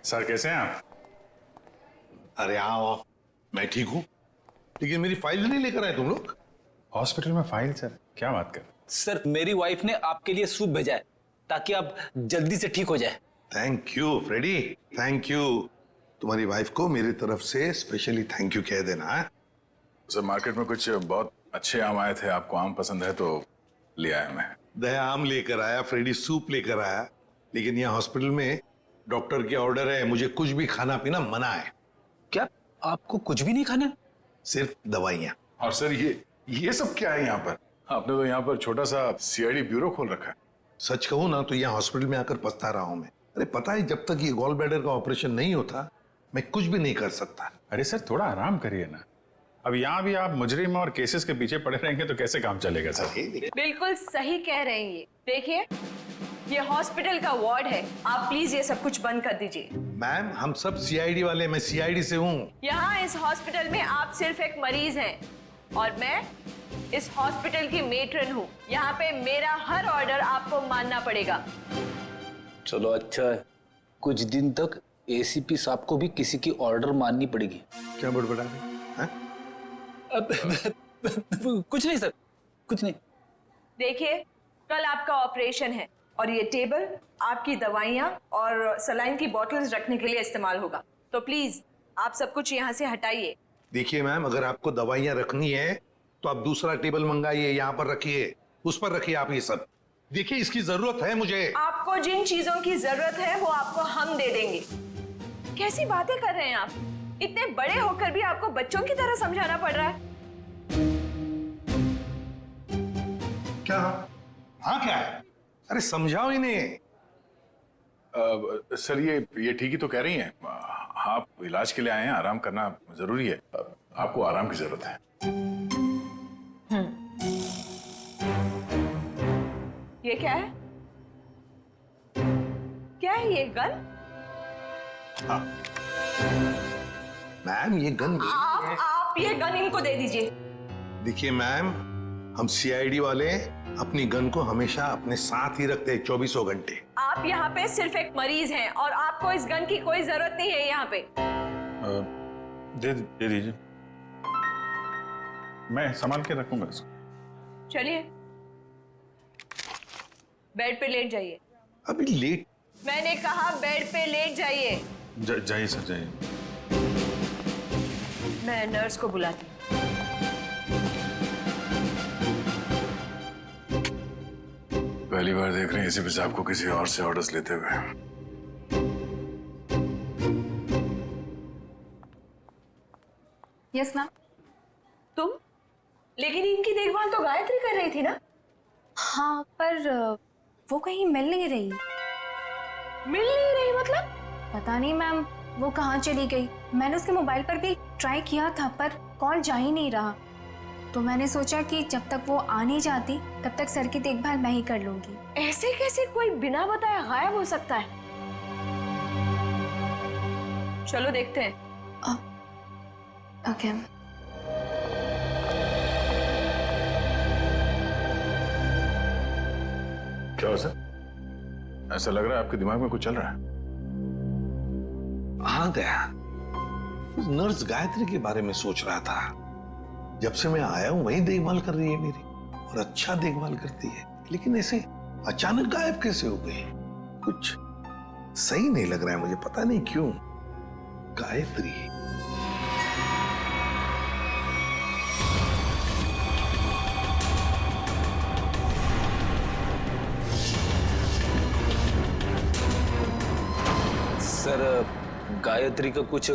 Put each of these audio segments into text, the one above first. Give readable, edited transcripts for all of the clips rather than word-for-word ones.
Sir कैसे हैं आप? अरे आओ, मैं ठीक हूँ, लेकिन मेरी फाइल नहीं लेकर आए तुम लोग। हॉस्पिटल में फाइल? सर क्या बात कर? सर मेरी वाइफ ने आपके लिए सूप भेजा है ताकि आप जल्दी से ठीक हो जाए। Thank you Freddy, thank you. तुम्हारी वाइफ को मेरी तरफ से स्पेशली थैंक यू कह देना है। सर मार्केट में कुछ बहुत अच्छे आम आए थे, आपको आम पसंद है तो ले आया मैं। दया आम लेकर आया, फ्रेडी सूप लेकर आया, लेकिन यहाँ हॉस्पिटल में डॉक्टर के ऑर्डर है, मुझे कुछ भी खाना पीना मना है। क्या आपको कुछ भी नहीं खाना? सिर्फ दवाइयाँ। और सर ये सब क्या है यहाँ पर? आपने तो यहाँ पर छोटा सा सीआईडी ब्यूरो खोल रखा है। सच कहूँ ना तो यहाँ हॉस्पिटल में आकर पछता रहा हूँ मैं। अरे पता है, जब तक ये गॉल ब्लैडर का ऑपरेशन नहीं होता मैं कुछ भी नहीं कर सकता। अरे सर थोड़ा आराम करिए ना। अब यहाँ भी आप मुजरिम और केसेस के पीछे पड़े रहेंगे तो कैसे काम चलेगा सर? बिल्कुल सही कह रहे हैं ये। देखिए, ये हॉस्पिटल का वार्ड है, आप प्लीज ये सब कुछ बंद कर दीजिए। मैम हम सब सीआईडी वाले, मैं सीआईडी से हूँ। यहाँ इस हॉस्पिटल में आप सिर्फ एक मरीज हैं और मैं इस हॉस्पिटल की मेट्रन हूँ। यहाँ पे मेरा हर ऑर्डर आपको मानना पड़ेगा। चलो अच्छा है, कुछ दिन तक एसीपी साहब को भी किसी की ऑर्डर माननी पड़ेगी। क्या बड़बड़ा रहे? कुछ नहीं सर, कुछ नहीं। देखिए, कल आपका ऑपरेशन है और ये टेबल आपकी दवाइयाँ और सलाइन की बॉटल्स रखने के लिए इस्तेमाल होगा, तो प्लीज आप सब कुछ यहाँ से हटाइए। देखिए मैम, अगर आपको दवाइयाँ रखनी है तो आप दूसरा टेबल मंगाइए, यहाँ पर रखिए, उस पर रखिए आप ये सब। देखिए इसकी जरूरत है मुझे। आपको जिन चीजों की जरूरत है वो आपको हम दे देंगे। कैसी बातें कर रहे हैं आप? इतने बड़े होकर भी आपको बच्चों की तरह समझाना पड़ रहा है। क्या? हाँ क्या है? अरे समझाओ इन्हें। सर ये ठीक ही तो कह रही हैं। आप इलाज के लिए आए हैं, आराम करना जरूरी है। आपको आराम की जरूरत है। ये क्या है? क्या है ये? गन? हाँ मैम, ये गन आप ये गन इनको दे दीजिए। देखिए मैम, हम सीआईडी वाले अपनी गन को हमेशा अपने साथ ही रखते हैं 24 घंटे। आप यहाँ पे सिर्फ एक मरीज हैं और आपको इस गन की कोई जरूरत नहीं है यहाँ पे। दे दीजिए, मैं संभाल के रखूंगा इसको। चलिए, बेड पे लेट जाइए। अभी लेट? मैंने कहा बेड पे लेट जाइए। जाइए सर, जाइए। मैं नर्स को बुलाती हूँ। पहली बार देख रहे हैं एसीपी साहब को किसी और से ऑर्डर्स लेते हुए। Yes ma'am. तुम? लेकिन इनकी देखभाल तो गायत्री कर रही थी ना? हाँ, पर वो कहीं मिल नहीं रही। मिल नहीं रही मतलब? पता नहीं मैम, वो कहाँ चली गई। मैंने उसके मोबाइल पर भी ट्राई किया था पर कॉल जा ही नहीं रहा, तो मैंने सोचा कि जब तक वो आ नहीं जाती तब तक सर की देखभाल मैं ही कर लूंगी। ऐसे कैसे कोई बिना बताए गायब हो सकता है? चलो देखते हैं। ओके। क्या हो सर? ऐसा लग रहा है आपके दिमाग में कुछ चल रहा है। हाँ दया, नर्स गायत्री के बारे में सोच रहा था। जब से मैं आया हूं वही देखभाल कर रही है मेरी, और अच्छा देखभाल करती है, लेकिन ऐसे अचानक गायब कैसे हो गई? कुछ सही नहीं लग रहा है मुझे, पता नहीं क्यों। गायत्री सर गायत्री का कुछ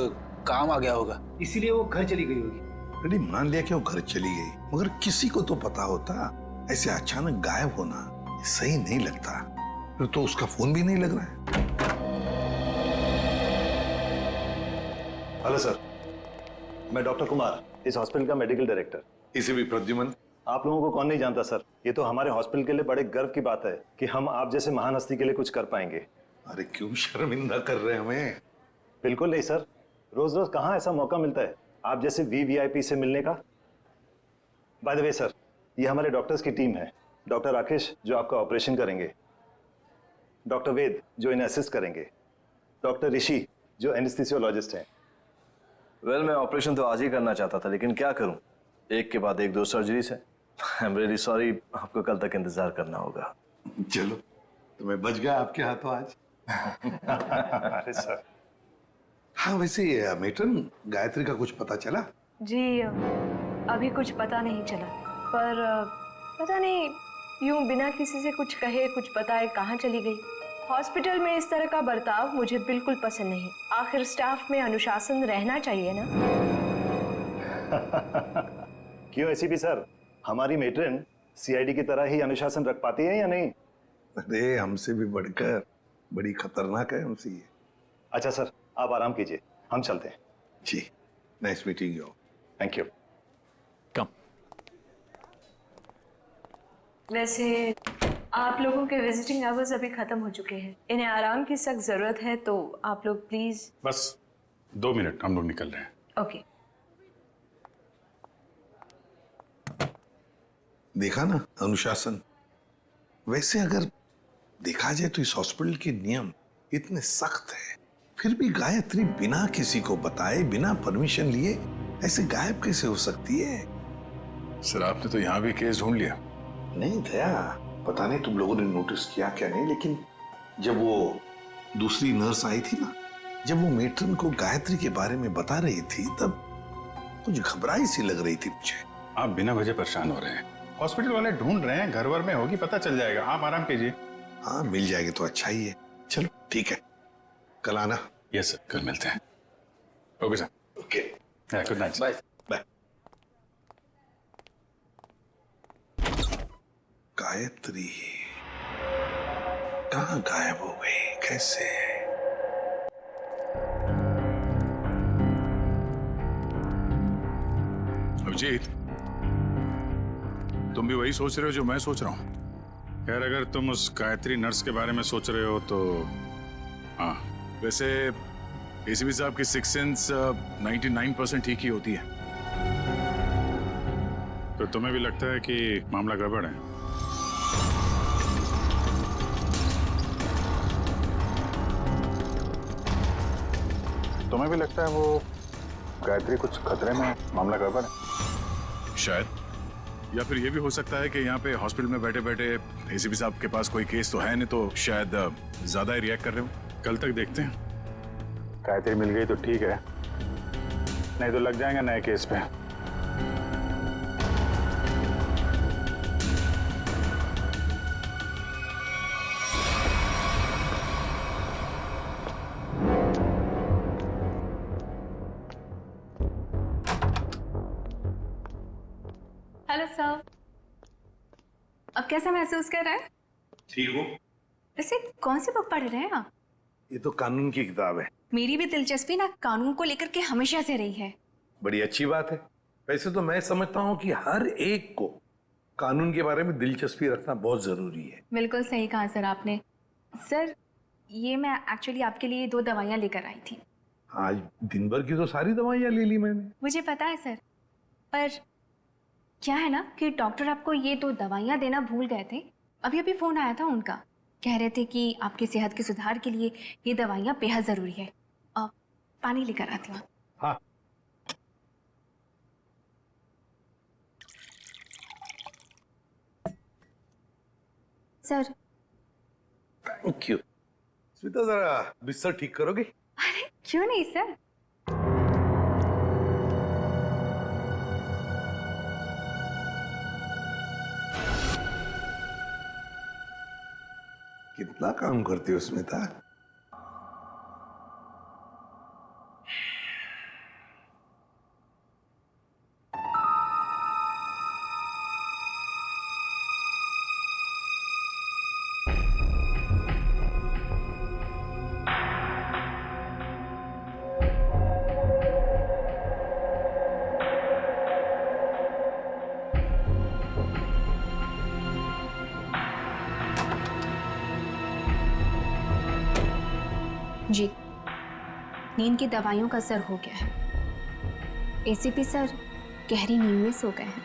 काम आ गया होगा, इसीलिए वो घर चली गई होगी। रेडी, मान लिया कि वो घर चली गई, मगर किसी को तो पता होता। ऐसे अचानक गायब होना सही नहीं लगता। फिर तो उसका फोन भी नहीं लग रहा है। हेलो सर, मैं डॉक्टर कुमार, इस हॉस्पिटल का मेडिकल डायरेक्टर। इसे भी प्रद्युमन। आप लोगों को कौन नहीं जानता सर, ये तो हमारे हॉस्पिटल के लिए बड़े गर्व की बात है कि हम आप जैसे महान हस्ती के लिए कुछ कर पाएंगे। अरे क्यों शर्मिंदा कर रहे हैं हमें? बिल्कुल नहीं सर, रोज रोज कहाँ ऐसा मौका मिलता है आप जैसे वीवीआईपी से मिलने का। बाय द वे सर, ये हमारे डॉक्टर्स की टीम है। डॉक्टर राकेश जो आपका ऑपरेशन करेंगे, डॉक्टर वेद जो इन्हें असिस्ट करेंगे, डॉक्टर ऋषि जो एनेस्थीसियोलॉजिस्ट हैं। वेल मैं ऑपरेशन तो आज ही करना चाहता था, लेकिन क्या करूं, एक के बाद एक 2 सर्जरीज है। आई एम रियली सॉरी, आपको कल तक इंतजार करना होगा। चलो, तो मैं बच गया आपके हाथों आज। अरे सर, हाँ वैसे मेट्रन, गायत्री का कुछ पता चला? जी अभी कुछ पता नहीं चला, पर पता नहीं यूं बिना किसी से कुछ कहे कुछ बताए कहाँ चली गई। हॉस्पिटल में इस तरह का बर्ताव मुझे बिल्कुल पसंद नहीं। आखिर स्टाफ में अनुशासन रहना चाहिए ना। क्यों एसीपी सर, हमारी मेट्रन सीआईडी की तरह ही अनुशासन रख पाती है या नहीं? अरे हमसे भी बढ़कर बड़ी खतरनाक है हमसे ये। अच्छा सर, आप आराम कीजिए, हम चलते हैं। जी, nice meeting you. Thank you. कम। वैसे आप लोगों के विजिटिंग आवर्स अभी खत्म हो चुके हैं, इन्हें आराम की सख्त जरूरत है, तो आप लोग प्लीज। बस 2 मिनट, हम लोग निकल रहे हैं। ओके। देखा ना अनुशासन। वैसे अगर देखा जाए तो इस हॉस्पिटल के नियम इतने सख्त है, फिर भी गायत्री बिना किसी को बताए, बिना परमिशन लिए ऐसे गायब कैसे हो सकती है? सर आपने तो यहाँ भी केस ढूंढ लिया। नहीं दया, पता नहीं तुम लोगों ने नोटिस किया क्या नहीं, लेकिन जब वो दूसरी नर्स आई थी ना, जब वो मेट्रन को गायत्री के बारे में बता रही थी, तब कुछ घबराई सी लग रही थी मुझे। आप बिना वजह परेशान हो रहे हैं। हॉस्पिटल वाले ढूंढ रहे हैं, घर वर में होगी, पता चल जाएगा। आप आराम कीजिए। हाँ मिल जाएगी तो अच्छा ही है। चलो ठीक है, कल आना। यस सर, कल मिलते हैं। Okay sir. Okay, good night. Bye. Bye. Gayatri कहाँ गायब हो गई, कैसे? अभिजीत, तुम भी वही सोच रहे हो जो मैं सोच रहा हूँ? खैर अगर तुम उस गायत्री नर्स के बारे में सोच रहे हो तो हाँ, वैसे एसीपी साहब की सिक्स सेंस 99% ठीक ही होती है। तो तुम्हें भी लगता है कि मामला गड़बड़ है? तुम्हें भी लगता है वो गायत्री कुछ खतरे में, मामला गड़बड़ है? शायद, या फिर ये भी हो सकता है कि यहाँ पे हॉस्पिटल में बैठे बैठे एसीपी साहब के पास कोई केस तो है नहीं, तो शायद ज्यादा ही रिएक्ट कर रहे हो। कल तक देखते हैं। गायत्री मिल गई तो ठीक है, नहीं तो लग जाएंगे नए केस पे। हेलो सर, अब कैसा महसूस कर रहे हैं? ठीक हो? वैसे कौन सी बुक पढ़ रहे हैं आप? ये तो कानून की किताब है। मेरी भी दिलचस्पी ना कानून को लेकर के हमेशा से रही है। बड़ी अच्छी बात है। वैसे तो मैं समझता हूँ कि हर एक को कानून के बारे में दिलचस्पी रखना बहुत जरूरी है। बिल्कुल सही कहा सर आपने। सर ये मैं एक्चुअली आपके लिए 2 दवाइयाँ लेकर आई थी। आज दिन भर की तो सारी दवाइयाँ ले ली मैंने। मुझे पता है सर, पर क्या है ना कि डॉक्टर आपको ये 2 दवाइयाँ देना भूल गए थे। अभी अभी फोन आया था उनका, कह रहे थे कि आपकी सेहत के सुधार के लिए ये दवाइयाँ बेहद जरूरी है। पानी लेकर आती हूँ। हाँ। सर। Thank you. स्मिता जरा बिस्तर ठीक करोगे? अरे क्यों नहीं सर। कितना काम करती हो स्मिता? जी, नींद की दवाइयों का असर हो गया है। एसीपी सर गहरी नींद में सो गए हैं।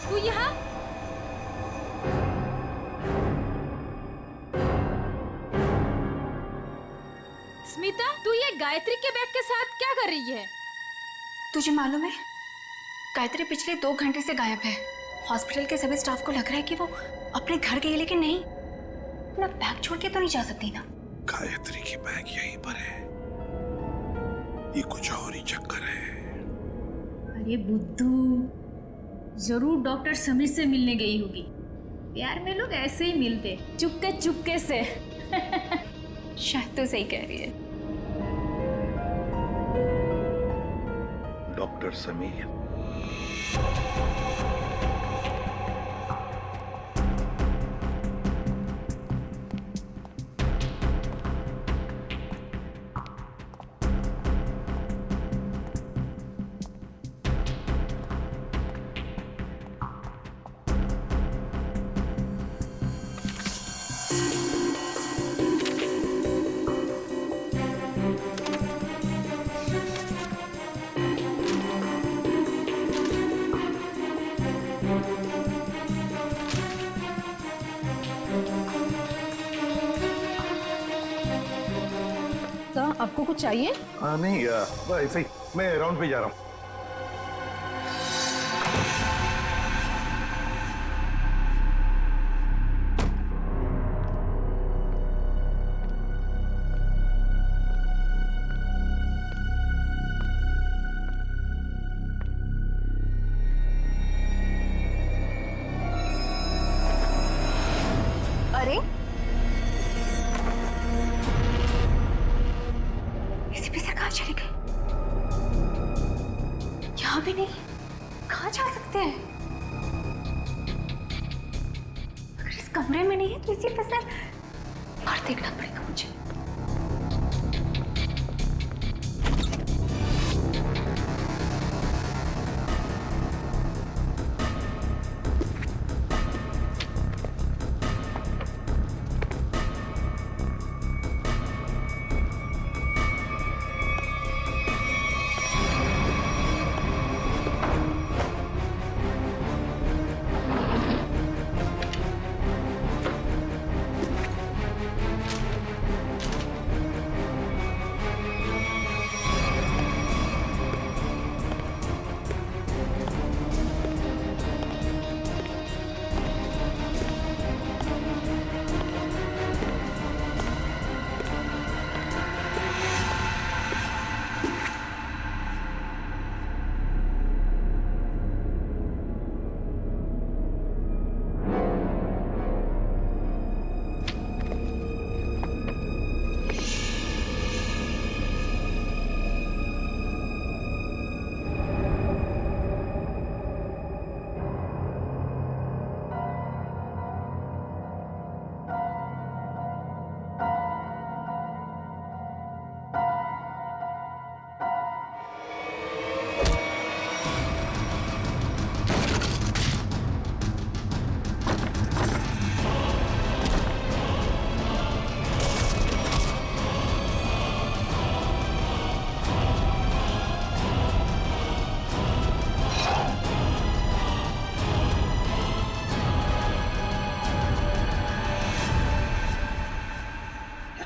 तू यहाँ? स्मिता, तू ये गायत्री के बैग के साथ क्या कर रही है? तुझे मालूम है, गायत्री पिछले 2 घंटे से गायब है। हॉस्पिटल के सभी स्टाफ को लग रहा है कि वो अपने घर गई, लेकिन नहीं, अपना बैग छोड़ के तो नहीं जा सकती ना। गायत्री की बैग यहीं पर है, ये कुछ और ही चक्कर है। अरे बुद्धू, जरूर डॉक्टर समीर से मिलने गई होगी। प्यार में लोग ऐसे ही मिलते, चुपके चुपके से। शायद तो सही कह रही है। डॉक्टर समीर, आपको कुछ चाहिए? नहीं, ऐसे ही मैं राउंड पे जा रहा हूँ। अरे एसीपी सर कहाँ चले गए? यहाँ भी नहीं, कहाँ जा सकते हैं? अगर इस कमरे में नहीं है तो एसीपी सर बाहर देखना पड़ेगा मुझे।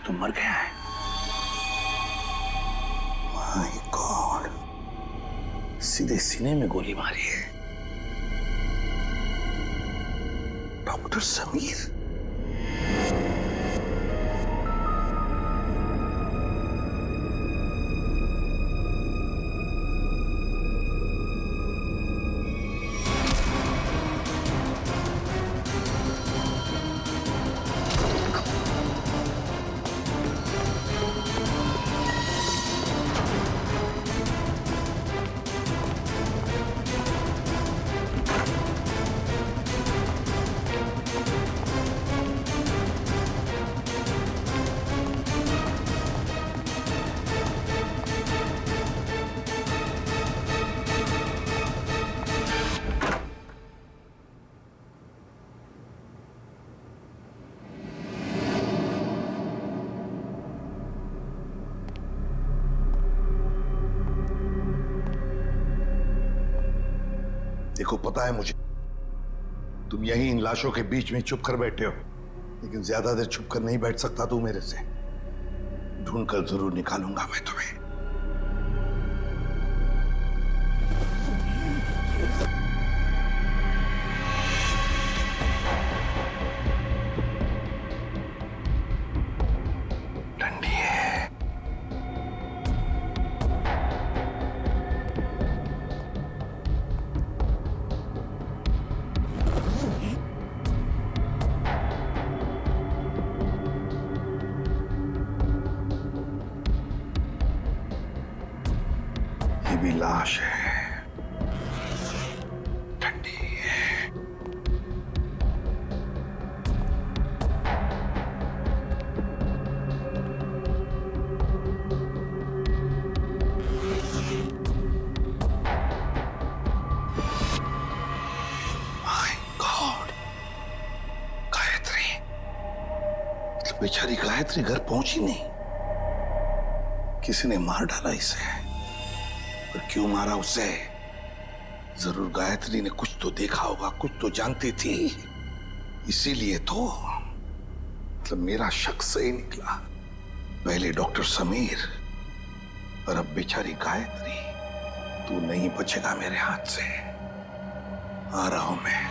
तो मर गया है। माय गॉड, सीधे सीने में गोली मारी है। डॉक्टर समीर। देखो, पता है मुझे तुम यहीं इन लाशों के बीच में चुप कर बैठे हो, लेकिन ज्यादा देर चुप कर नहीं बैठ सकता तू मेरे से। ढूंढ कर जरूर निकालूंगा मैं तुम्हें। ठंडी है। भी लाश है, ठंडी है। My God, Gayatri. मतलब बेचारी गायत्री घर पहुंची नहीं, किसी ने मार डाला इसे। पर क्यों मारा उसे? जरूर गायत्री ने कुछ तो देखा होगा, कुछ तो जानती थी, इसीलिए तो। मतलब मेरा शक सही निकला। पहले डॉक्टर समीर और अब बेचारी गायत्री। तू नहीं बचेगा मेरे हाथ से। आ रहा हूं मैं।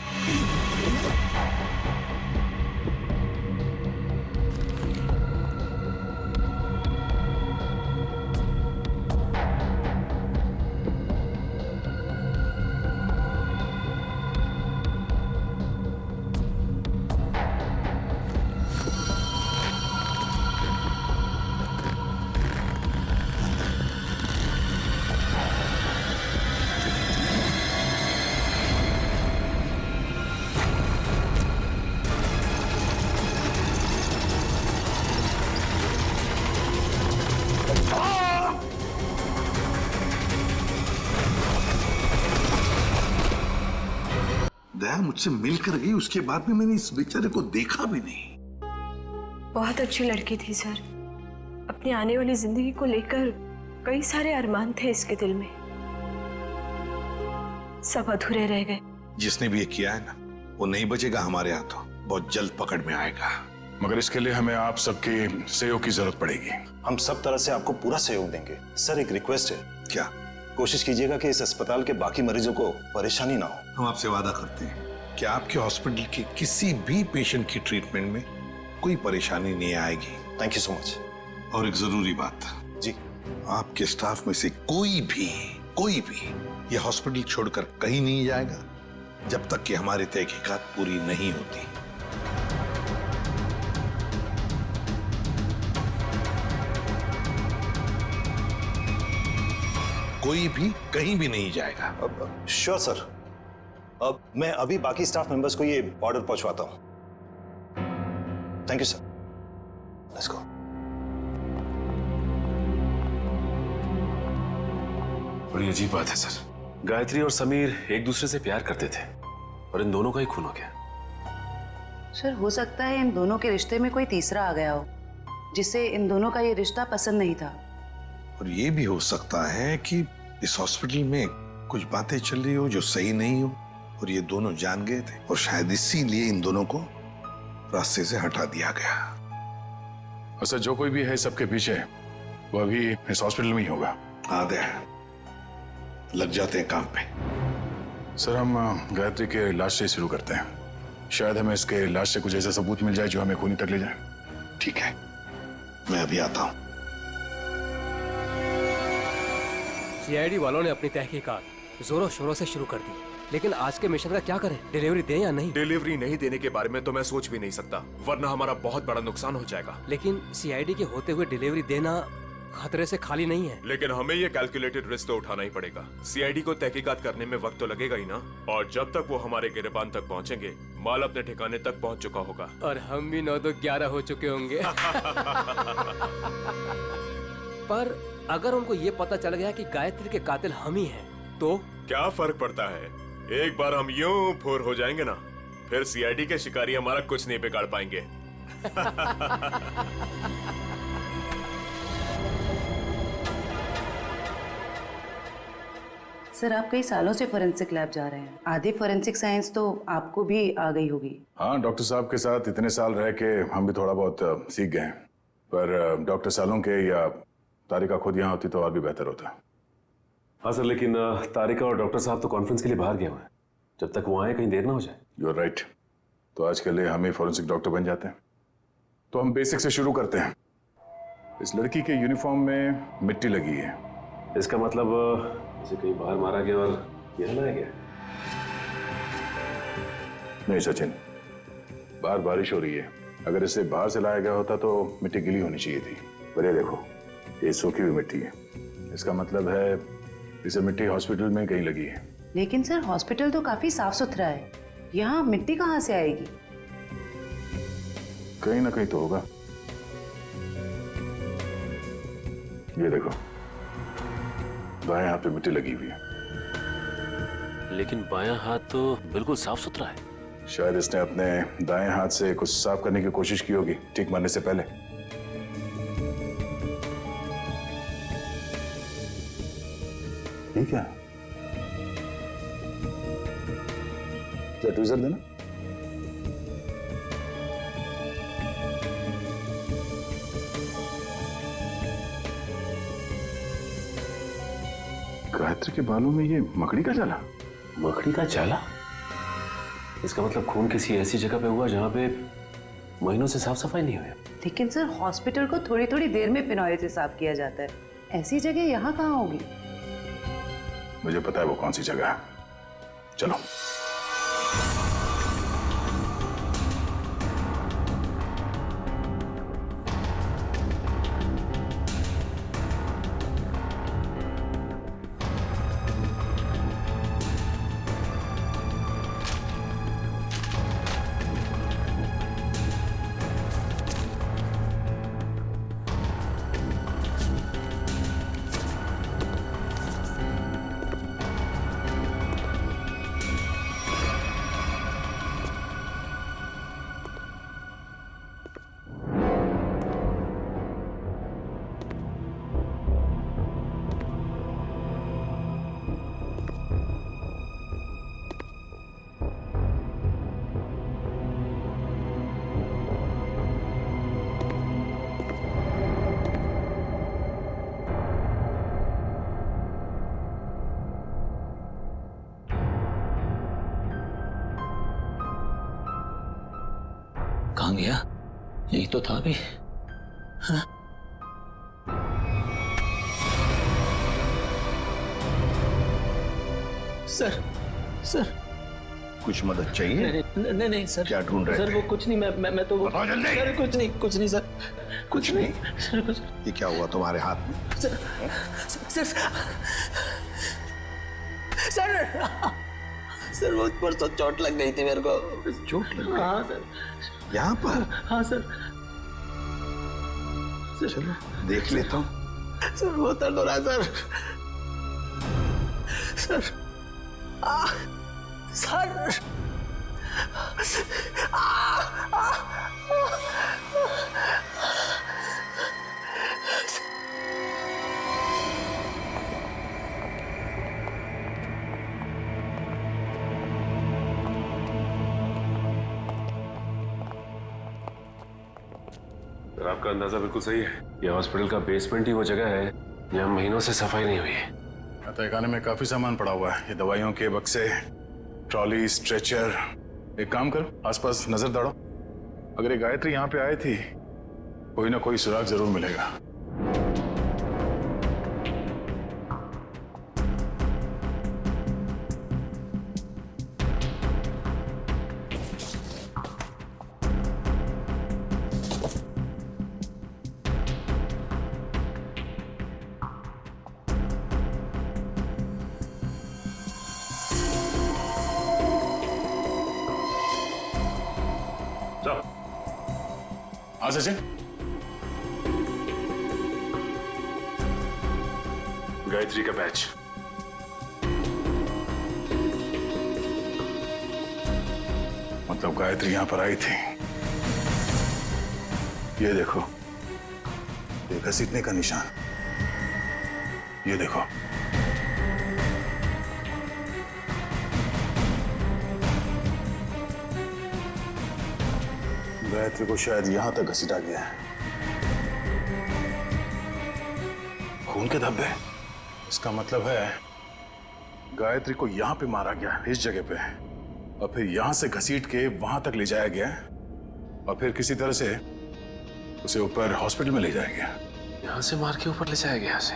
दया मुझसे मिलकर गई, उसके बाद में मैंने इस बेचारे को देखा भी नहीं। बहुत अच्छी लड़की थी सर। अपनी आने वाली जिंदगी को लेकर कई सारे अरमान थे इसके दिल में, सब अधूरे रह गए। जिसने भी ये किया है ना, वो नहीं बचेगा हमारे हाथों, बहुत जल्द पकड़ में आएगा। मगर इसके लिए हमें आप सबके सहयोग की जरूरत पड़ेगी। हम सब तरह से आपको पूरा सहयोग देंगे। सर, एक रिक्वेस्ट है। क्या? कोशिश कीजिएगा कि इस अस्पताल के बाकी मरीजों को परेशानी ना हो। हम आपसे वादा करते हैं कि आपके हॉस्पिटल के किसी भी पेशेंट की ट्रीटमेंट में कोई परेशानी नहीं आएगी। Thank you so much. और एक जरूरी बात जी, आपके स्टाफ में से कोई भी ये हॉस्पिटल छोड़कर कहीं नहीं जाएगा जब तक कि हमारी तहकीकात पूरी नहीं होती। कोई भी कहीं भी नहीं जाएगा। Sure sir. अब मैं अभी बाकी स्टाफ मेंबर्स को ये ऑर्डर पहुंचवाता हूं। Thank you sir. Let's go. बड़ी अजीब बात है सर। गायत्री और समीर एक दूसरे से प्यार करते थे और इन दोनों का ही खून हो गया। सर, हो सकता है इन दोनों के रिश्ते में कोई तीसरा आ गया हो, जिससे इन दोनों का ये रिश्ता पसंद नहीं था। और ये भी हो सकता है कि इस हॉस्पिटल में कुछ बातें चल रही हो जो सही नहीं हो और ये दोनों जान गए थे और शायद इसीलिए इन दोनों को रास्ते से हटा दिया गया। और सर जो कोई भी है सबके पीछे वो अभी इस हॉस्पिटल में ही होगा। हाँ दे, लग जाते हैं काम पे। सर हम गायत्री के इलाज से शुरू करते हैं। शायद हमें इसके इलाज से कुछ ऐसा सबूत मिल जाए जो हमें खूनी तक ले जाए। ठीक है, मैं अभी आता हूँ। सीआईडी वालों ने अपनी तहकीकात जोरों शोरों से शुरू कर दी, लेकिन आज के मिशन का क्या करें? डिलीवरी दें या नहीं? डिलीवरी नहीं देने के बारे में तो मैं सोच भी नहीं सकता, वरना हमारा बहुत बड़ा नुकसान हो जाएगा। लेकिन सीआईडी के होते हुए डिलीवरी देना खतरे से खाली नहीं है। लेकिन हमें ये कैलकुलेटेड रिस्क तो उठाना ही पड़ेगा। सीआईडी को तहकीकात करने में वक्त तो लगेगा ही ना, और जब तक वो हमारे गिरबान तक पहुंचेंगे माल अपने ठिकाने तक पहुंच चुका होगा। और हम भी 9 तो 11 हो चुके होंगे। पर अगर उनको ये पता चल गया कि गायत्री के कातिल हम ही हैं, तो क्या फर्क पड़ता है? एक बार हम यूं फूर हो जाएंगे ना, फिर सीआईडी के शिकारी हमारा कुछ नहीं बिगाड़ पाएंगे। सर, आप कई सालों से फोरेंसिक लैब जा रहे हैं, आधी फोरेंसिक साइंस तो आपको भी आ गई होगी। हाँ, डॉक्टर साहब के साथ इतने साल रह के हम भी थोड़ा बहुत सीख गए हैं। पर डॉक्टर सालों के या तारिका खुद यहाँ होती तो और भी बेहतर होता। हाँ सर, लेकिन तारिका और डॉक्टर साहब तो कॉन्फ्रेंस के लिए बाहर गए हुए हैं। जब तक वो आए कहीं देर ना हो जाए। You are right. तो आज के लिए हम ही फोरेंसिक डॉक्टर बन जाते हैं। तो हम बेसिक से शुरू करते हैं। इस लड़की के यूनिफॉर्म में मिट्टी लगी है। इसका मतलब इसे कहीं बाहर मारा गया और यहाँ लाया गया? नहीं सचिन, बाहर बारिश हो रही है। अगर इसे बाहर से लाया गया होता तो मिट्टी गीली होनी चाहिए थी। पर ये देखो, ये सूखी हुई मिट्टी है। इसका मतलब है इसे मिट्टी हॉस्पिटल में कहीं लगी है। लेकिन सर, हॉस्पिटल तो काफी साफ सुथरा है, यहाँ मिट्टी कहाँ से आएगी? कहीं ना कहीं तो होगा। ये देखो, बाएं हाथ पे मिट्टी लगी हुई है। लेकिन बायां हाथ तो बिल्कुल साफ सुथरा है। शायद इसने अपने दाएं हाथ से कुछ साफ करने की कोशिश की होगी ठीक मरने से पहले। ठीक है, क्या ट्वीजर देना? गायत्री के बालों में ये मकड़ी का जाला। मकड़ी का जाला? इसका मतलब खून किसी ऐसी जगह पे हुआ जहां पे महीनों से साफ सफाई नहीं हुई। लेकिन सर, हॉस्पिटल को थोड़ी थोड़ी देर में फिनॉइल से साफ किया जाता है, ऐसी जगह यहाँ कहाँ होगी? मुझे पता है वो कौन सी जगह है। चलो। कहाँ गया? यही तो था अभी। हाँ? सर, सर कुछ मदद चाहिए? नहीं नहीं सर। क्या ढूंढ रहे सर थे? वो कुछ नहीं, मैं तो वो बताओ जल्दी। सर कुछ नहीं सर। कुछ नहीं? सर कुछ ये क्या हुआ तुम्हारे हाथ में? सर सर सर सर वो परसों चोट लग गई थी मेरे को। चोट लग गई? हाँ सर। यहाँ पर? हाँ सर। चलो देख लेता हूँ। सर बहुत दर्द हो रहा है सर। सर सर आपका अंदाजा बिल्कुल सही है। ये हॉस्पिटल का बेसमेंट ही वो जगह है जहाँ महीनों से सफाई नहीं हुई है। तहखाने में काफी सामान पड़ा हुआ है, ये दवाइयों के बक्से, ट्रॉली, स्ट्रेचर। एक काम करो, आसपास नजर दौड़ो। अगर ये गायत्री यहाँ पे आई थी, कोई ना कोई सुराग जरूर मिलेगा। हाँ सचिन, गायत्री का बैच। मतलब गायत्री यहां पर आई थी। ये देखो, ये घसीटने का निशान। ये देखो, गायत्री को शायद यहां तक घसीटा गया है। खून के धब्बे, इसका मतलब है गायत्री को यहां पे मारा गया, इस जगह पे, और फिर यहां से घसीट के वहां तक ले जाया गया, और फिर किसी तरह से उसे ऊपर हॉस्पिटल में ले जाया गया। यहाँ से मार के ऊपर ले जाया गया उसे।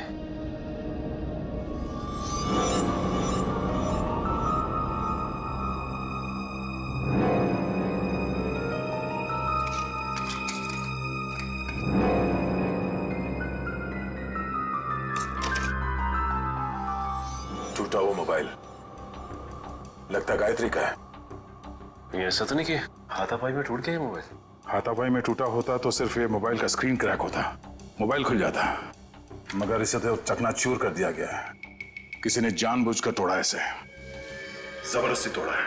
टूटा वो मोबाइल लगता गायत्री का है। ये ऐसा तो नहीं कि हाथापाई में टूट गया ये मोबाइल? हाथापाई में टूटा होता तो सिर्फ ये मोबाइल का स्क्रीन क्रैक होता, मोबाइल खुल जाता, मगर इसे तो चकनाचूर कर दिया गया है। किसी ने जानबूझकर तोड़ा है, इसे जबरदस्ती तोड़ा है।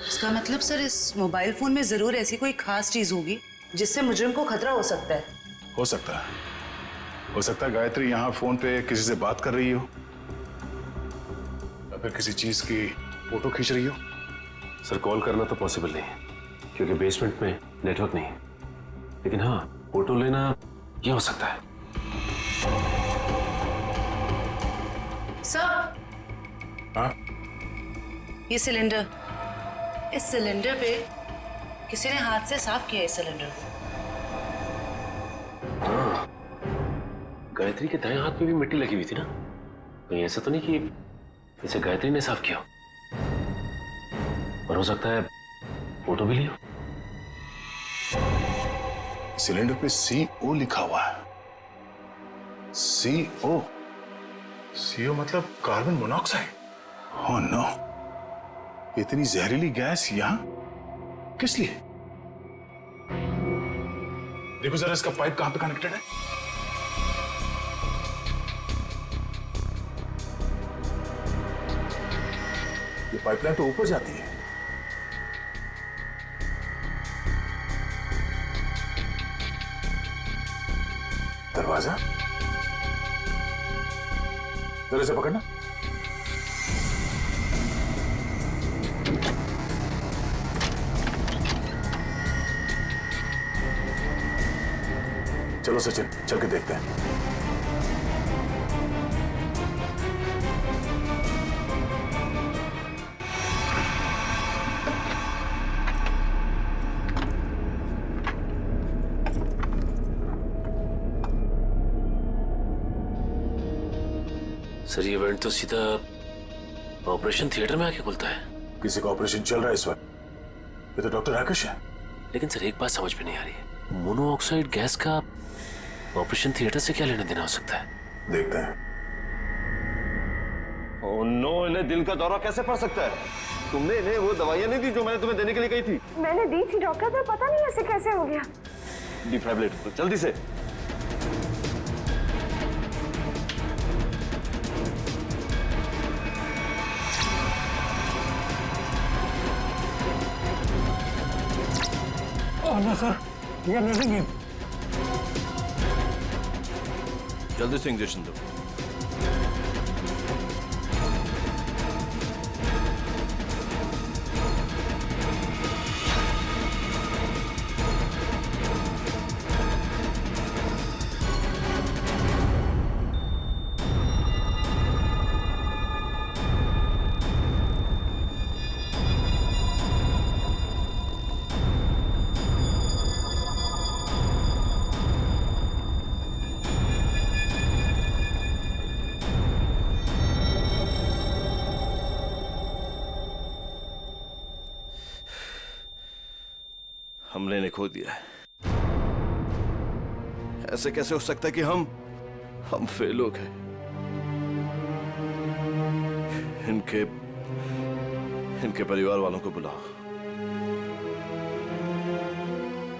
इसका मतलब सर, इस मोबाइल फोन में जरूर ऐसी कोई खास चीज होगी जिससे मुजरिम को खतरा हो सकता है। हो सकता है गायत्री यहाँ फोन पे किसी से बात कर रही हो, या फिर किसी चीज की फोटो खींच रही हो। सर, कॉल करना तो पॉसिबल नहीं है क्योंकि बेसमेंट में नेटवर्क नहीं है, लेकिन हाँ, फोटो लेना ये हो सकता है। सर, हाँ? ये सिलेंडर, इस सिलेंडर पे किसी ने हाथ से साफ किया है इस सिलेंडर को। हाँ, गायत्री के दाएं हाथ पे भी मिट्टी लगी हुई थी ना, कहीं ऐसा तो नहीं कि इसे गायत्री ने साफ किया? और हो सकता है फोटो भी लिया। सिलेंडर पे CO लिखा हुआ है। CO मतलब कार्बन मोनोऑक्साइड। ओह नो, इतनी जहरीली गैस यहां किस लिए? देखो जरा इसका पाइप कहां पे कनेक्टेड है। ये पाइपलाइन तो ऊपर जाती है। दरवाजा जरा से पकड़ना। चलो सचिन, चल के देखते हैं। सर, ये इवेंट तो सीधा ऑपरेशन थिएटर में आके खुलता है। किसी का ऑपरेशन चल रहा है इस वक्त। ये तो डॉक्टर राकेश है। लेकिन सर, एक बात समझ में नहीं आ रही है, मोनोऑक्साइड गैस का ऑपरेशन थिएटर से क्या लेना देना हो सकता है? देखते हैं। ओह नो, इन्हें दिल का दौरा कैसे पड़ सकता है? तुमने इन्हें वो दवाइयां नहीं दी जो मैंने तुम्हें देने के लिए कही थी? मैंने दी थी डॉक्टर, पर पता नहीं ऐसे कैसे हो गया। डिफाइब्रिलेटर जल्दी से। सर, जल्दी से इंजेक्शन दो। हमले ने खो दिया है। ऐसे कैसे हो सकता है कि हम फेल हो गए? इनके परिवार वालों को बुलाओ।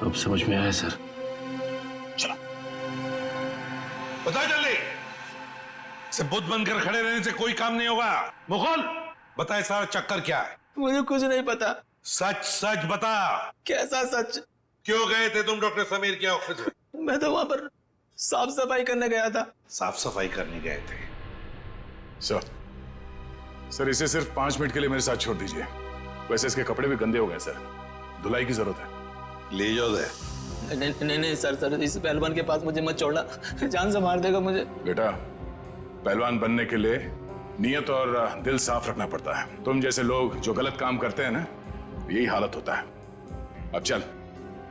अब समझ में आया सर। चलो बता जल्दी। से बुद्ध बनकर खड़े रहने से कोई काम नहीं होगा। मुगल बताए सारा चक्कर क्या है? मुझे कुछ नहीं पता। सच सच बता। कैसा सच? क्यों गए थे तुम डॉक्टर समीर के ऑफिस में? मैं तो वहां पर साफ सफाई करने गया था। साफ सफाई करने गए थे? सर इसे सिर्फ 5 मिनट के लिए मेरे साथ छोड़ दीजिए। वैसे इसके कपड़े भी गंदे हो गए सर, धुलाई की जरूरत है। ले जाओ दे। नहीं सर, इस पहलवान के पास मुझे मत छोड़ना, जान से मार देगा मुझे। बेटा, पहलवान बनने के लिए नियत और दिल साफ रखना पड़ता है। तुम जैसे लोग जो गलत काम करते हैं ना, यही हालत होता है। अब चल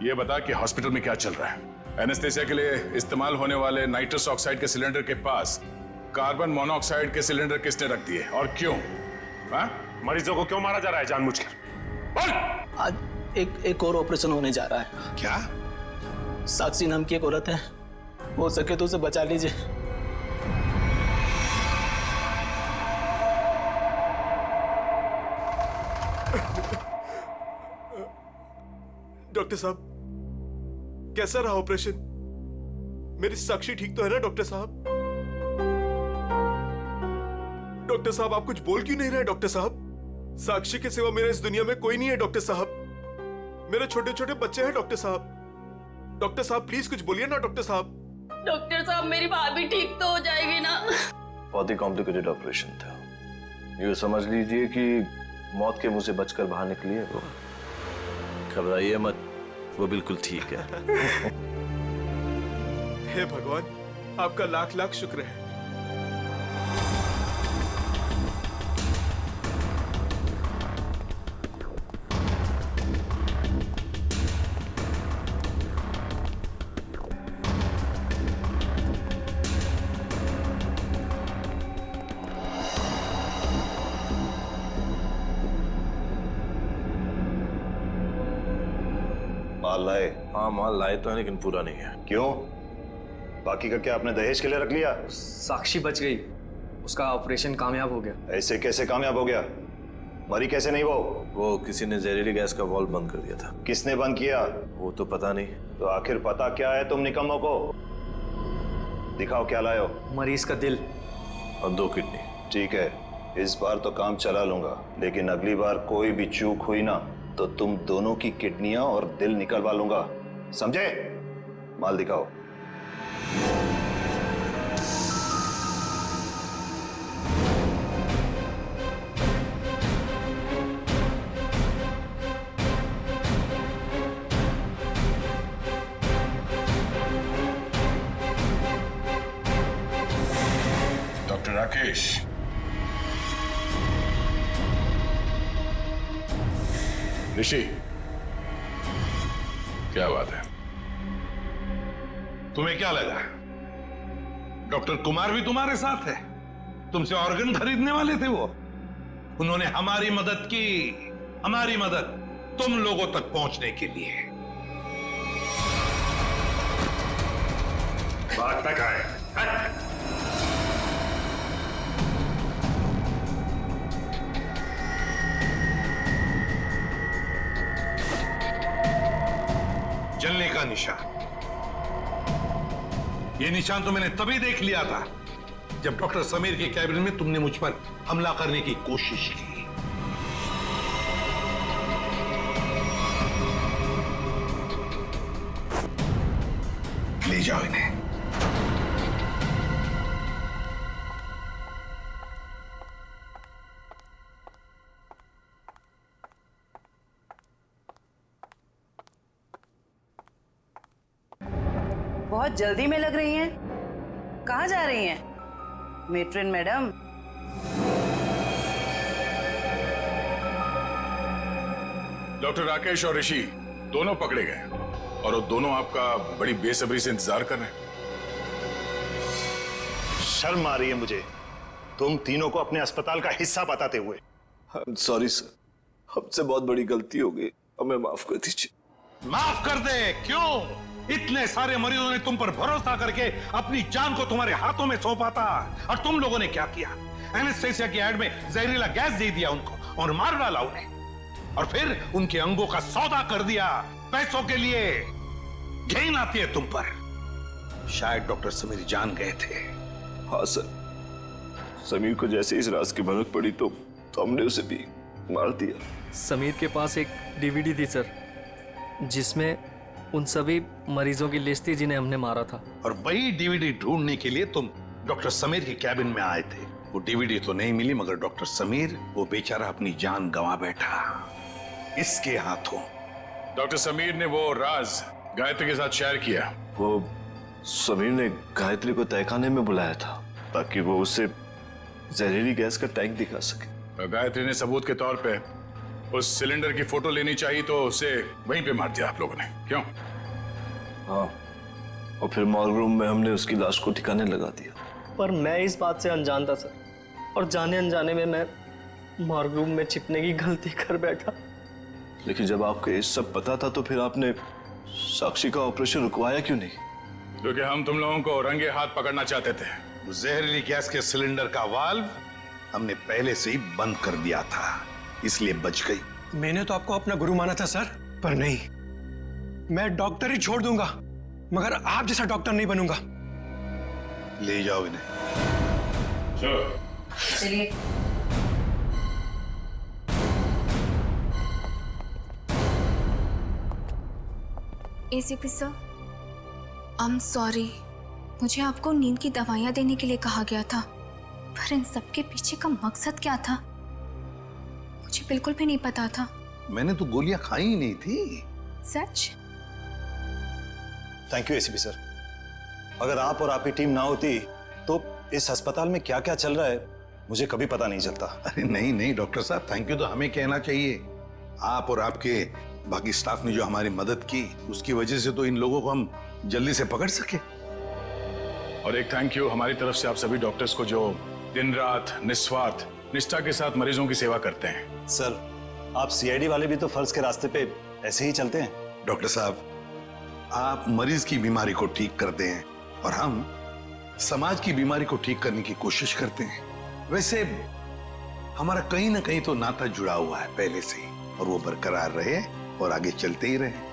ये बता कि हॉस्पिटल में क्या चल रहा है? एनेस्थेसिया के लिए इस्तेमाल होने वाले नाइट्रस ऑक्साइड के सिलेंडर के पास कार्बन मोनोऑक्साइड के सिलेंडर किसने रख दिए और क्यों? मरीजों को क्यों मारा जा रहा है जानबूझकर? बोल। आज एक और ऑपरेशन होने जा रहा है। क्या? साक्षी नाम की एक औरत है, हो सके तो उसे बचा लीजिए। डॉक्टर साहब, कैसा रहा ऑपरेशन? मेरी साक्षी ठीक तो है ना डॉक्टर साहब? डॉक्टर साहब आप कुछ बोल क्यों नहीं रहे? डॉक्टर साहब, साक्षी के सिवा मेरा इस दुनिया में कोई नहीं है डॉक्टर साहब। मेरे छोटे छोटे बच्चे हैं डॉक्टर साहब। डॉक्टर साहब प्लीज कुछ बोलिए ना डॉक्टर साहब। डॉक्टर साहब मेरी भाभी ठीक तो हो जाएगी ना? बहुत ही कॉम्प्लिकेटेड ऑपरेशन था। ये समझ लीजिए कि मौत के मुंह से बचकर बाहर निकली है वो। घबराइए मत, वो बिल्कुल ठीक है। हे भगवान, आपका लाख लाख शुक्र है। माल लाए? हाँ माल लाए तो है, लेकिन पूरा नहीं है। क्यों? बाकी का क्या आपने दहेज के लिए रख लिया? साक्षी बच गई, उसका ऑपरेशन कामयाब हो गया। ऐसे कैसे कामयाब हो गया? मरी कैसे नहीं वो किसी ने जहरीली गैस का वाल्व बंद कर दिया था। किसने बंद किया? वो तो पता नहीं। तो आखिर पता क्या है तुम निकम्मों को? दिखाओ क्या लाए हो। मरीज का दिल और 2 किडनी। ठीक है, इस बार तो काम चला लूंगा, लेकिन अगली बार कोई भी चूक हुई ना तो तुम दोनों की किडनियां और दिल निकलवा लूंगा, समझे? माल दिखाओ। डॉक्टर राकेश, ऋषि, क्या बात है? तुम्हें क्या लगा डॉक्टर कुमार भी तुम्हारे साथ है? तुमसे ऑर्गन खरीदने वाले थे वो। उन्होंने हमारी मदद की, हमारी मदद तुम लोगों तक पहुंचने के लिए। बात तक आए। जलने का निशान, ये निशान तो मैंने तभी देख लिया था जब डॉक्टर समीर के कैबिन में तुमने मुझ पर हमला करने की कोशिश की। ले जाओ इन्हें। बहुत जल्दी में लग रही हैं। कहाँ जा रही हैं मेट्रन मैडम? डॉक्टर राकेश और ऋषि दोनों पकड़े गए और वो दोनों आपका बड़ी बेसब्री से इंतजार कर रहे हैं। शर्म आ रही है मुझे तुम तीनों को अपने अस्पताल का हिस्सा बताते हुए। सॉरी सर, हमसे बहुत बड़ी गलती हो गई, हमें माफ कर दीजिए। माफ कर दे। क्यों? इतने सारे मरीजों ने तुम पर भरोसा करके अपनी जान को तुम्हारे हाथों में सौंपा था, और तुम लोगों ने क्या किया? एनेस्थेसिया की एड में जहरीला गैस दे दिया उनको और मार डाला उन्हें, और फिर उनके अंगों का सौदा कर दिया पैसों के लिए। घिन आती है तुम पर। शायद डॉक्टर समीर जान गए थे। हाँ सर, समीर को जैसे इस राज की भनक पड़ी तो हमने उसे भी मार दिया। समीर के पास एक डीवीडी थी सर, जिसमें उन सभी मरीजों की लिस्ट थी जिन्हें हमने मारा था। और वही डीवीडी ढूंढने के लिए तुम डॉक्टर समीर के कैबिन में आए थे। वो डीवीडी तो नहीं मिली, मगर डॉक्टर समीर, वो बेचारा अपनी जान गंवा बैठा इसके हाथों। डॉक्टर समीर ने वो राज गायत्री के साथ शेयर किया। वो समीर ने गायत्री को तहखाने में बुलाया था ताकि वो उसे जहरीली गैस का टैंक दिखा सके। और गायत्री ने सबूत के तौर पे उस सिलेंडर की फोटो लेनी चाहिए तो उसे वहीं पे मार दिया आप लोगों ने, क्यों? हाँ, और फिर मॉर्ग रूम में हमने उसकी लाश को ठिकाने लगा दिया। पर मैं इस बात से अनजान था सर, और जाने अनजाने में मैं मॉर्ग रूम में छिपने की गलती कर बैठा। लेकिन जब आपको ये सब पता था तो फिर आपने साक्षी का ऑपरेशन रुकवाया क्यों नहीं? क्योंकि हम तुम लोगों को रंगे हाथ पकड़ना चाहते थे। जहरीली गैस के सिलेंडर का वाल्व हमने पहले से ही बंद कर दिया था, इसलिए बच गई। मैंने तो आपको अपना गुरु माना था सर, पर नहीं, मैं डॉक्टर ही छोड़ दूंगा, मगर आप जैसा डॉक्टर नहीं बनूंगा। ले जाओ इन्हें। चलिए। ACP sir, I am sorry. मुझे आपको नींद की दवाइयां देने के लिए कहा गया था, पर इन सब के पीछे का मकसद क्या था मुझे बिल्कुल भी नहीं पता था। मैंने तो गोलियां खाई ही नहीं थी। सच? Thank you ACP sir. अगर आप और आपकी टीम ना होती तो इस अस्पताल में क्या क्या चल रहा है मुझे कभी पता नहीं चलता। अरे नहीं नहीं डॉक्टर साहब, थैंक यू तो हमें कहना चाहिए। आप और आपके बाकी स्टाफ ने जो हमारी मदद की, उसकी वजह से तो इन लोगों को हम जल्दी से पकड़ सके। और एक थैंक यू हमारी तरफ से आप सभी डॉक्टर्स को जो दिन रात निस्वार्थ निष्ठा के साथ मरीजों की सेवा करते हैं। सर, आप सीआईडी वाले भी तो फर्ज के रास्ते पे ऐसे ही चलते हैं। डॉक्टर साहब, आप मरीज की बीमारी को ठीक करते हैं और हम समाज की बीमारी को ठीक करने की कोशिश करते हैं। वैसे हमारा कहीं ना कहीं तो नाता जुड़ा हुआ है पहले से ही, और वो बरकरार रहे और आगे चलते ही रहे।